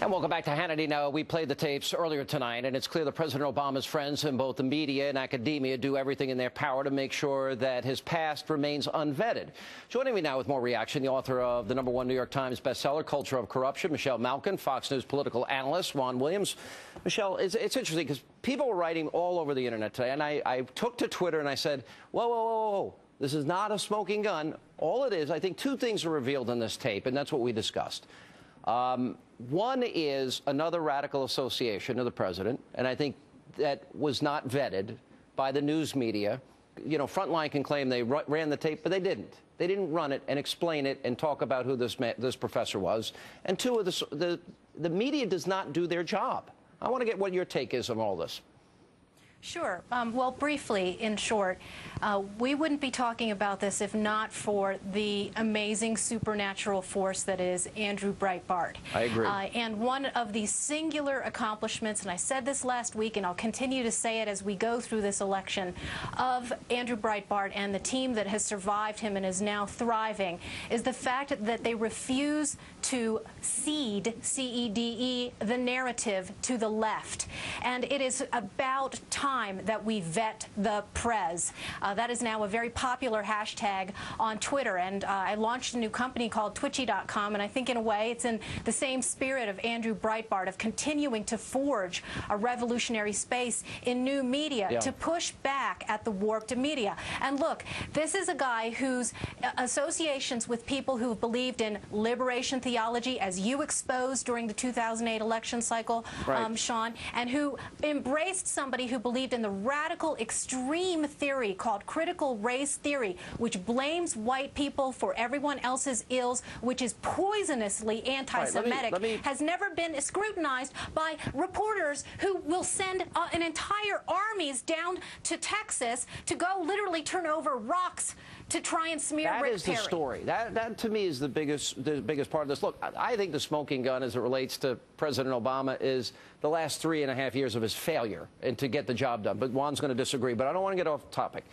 And welcome back to Hannity. Now, we played the tapes earlier tonight, and it's clear that President Obama's friends in both the media and academia do everything in their power to make sure that his past remains unvetted. Joining me now with more reaction, the author of the #1 New York Times bestseller, Culture of Corruption, Michelle Malkin, Fox News political analyst, Juan Williams. Michelle, it's interesting because people were writing all over the internet today, and I took to Twitter and I said, whoa, whoa, whoa, whoa. This is not a smoking gun. All it is, I think two things are revealed in this tape, and that's what we discussed. One is another radical association of the president, and I think that was not vetted by the news media. You know, Frontline can claim they ran the tape, but they didn't. They didn't run it and explain it and talk about who this professor was. And two, the media does not do their job. I want to get what your take is on all this. Sure. Well, briefly, in short, we wouldn't be talking about this if not for the amazing supernatural force that is Andrew Breitbart. I agree. And one of the singular accomplishments, and I said this last week, and I'll continue to say it as we go through this election, of Andrew Breitbart and the team that has survived him and is now thriving, is the fact that they refuse to cede, C-E-D-E, the narrative to the left. And it is about time that we vet the prez. That is now a very popular hashtag on Twitter, and I launched a new company called Twitchy.com, and I think in a way it's in the same spirit of Andrew Breitbart of continuing to forge a revolutionary space in new media to push back at the warped media. And look, this is a guy whose associations with people who believed in liberation theology, as you exposed during the 2008 election cycle, Sean, and who embraced somebody who believed in the radical extreme theory called critical race theory, which blames white people for everyone else's ills, which is poisonously anti-Semitic, has never been scrutinized by reporters who will send an entire armies down to Texas to go literally turn over rocks to try and smear Rick Perry. That is the story. That to me is the biggest part of this. Look, I think the smoking gun as it relates to President Obama is the last 3.5 years of his failure and to get the job done. But Juan's going to disagree, but I don't want to get off topic.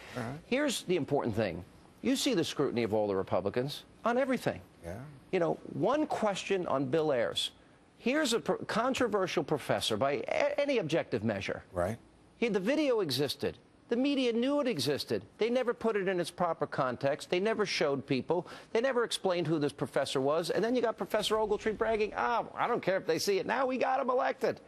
Here's the important thing. You see the scrutiny of all the Republicans on everything. You know, one question on Bill Ayers. Here's a controversial professor by any objective measure. The video existed. The media knew it existed. They never put it in its proper context. They never showed people. They never explained who this professor was. And then you got Professor Ogletree bragging, I don't care if they see it now, we got him elected,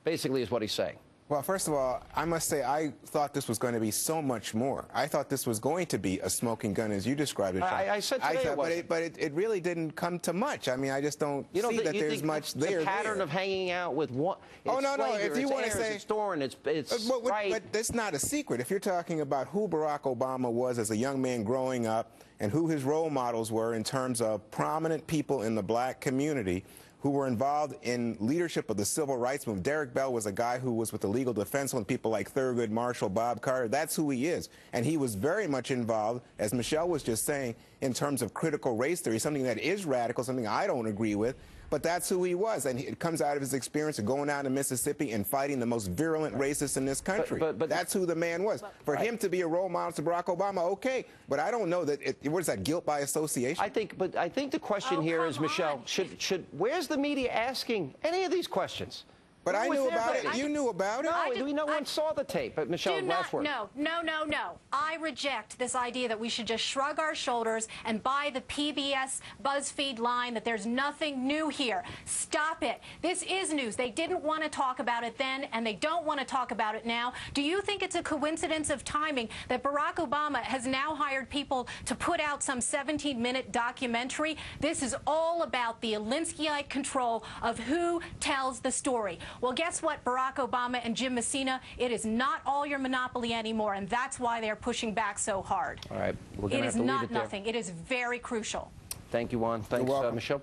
basically is what he's saying. Well, first of all, I must say I thought this was going to be so much more. I thought this was going to be a smoking gun, as you described it. I said today it was. But it really didn't come to much. I mean, I just don't see that there's much there. The pattern of hanging out with one. Oh, no. If you want to say it's Thorne, it's right. But that's not a secret. If you're talking about who Barack Obama was as a young man growing up and who his role models were in terms of prominent people in the black community who were involved in leadership of the civil rights movement. Derek Bell was a guy who was with the legal defense with people like Thurgood Marshall, Bob Carter. That's who he is. And he was very much involved, as Michelle was just saying, in terms of critical race theory, something that is radical, something I don't agree with. But that's who he was, and it comes out of his experience of going down to Mississippi and fighting the most virulent racists in this country. But that's who the man was. For him to be a role model to Barack Obama, okay, but I don't know that. What is that, guilt by association? I think the question here is, Michelle, where's the media asking any of these questions? But I knew about it. You knew about it. No one saw the tape. But Michelle, last word. No. I reject this idea that we should just shrug our shoulders and buy the PBS BuzzFeed line that there's nothing new here. Stop it. This is news. They didn't want to talk about it then, and they don't want to talk about it now. Do you think it's a coincidence of timing that Barack Obama has now hired people to put out some 17-minute documentary? This is all about the Alinskyite control of who tells the story. Well, guess what, Barack Obama and Jim Messina? It is not all your monopoly anymore, and that's why they're pushing back so hard. All right. We're going to have to leave it there. It is not nothing. It is very crucial. Thank you, Juan. Thanks, Michelle.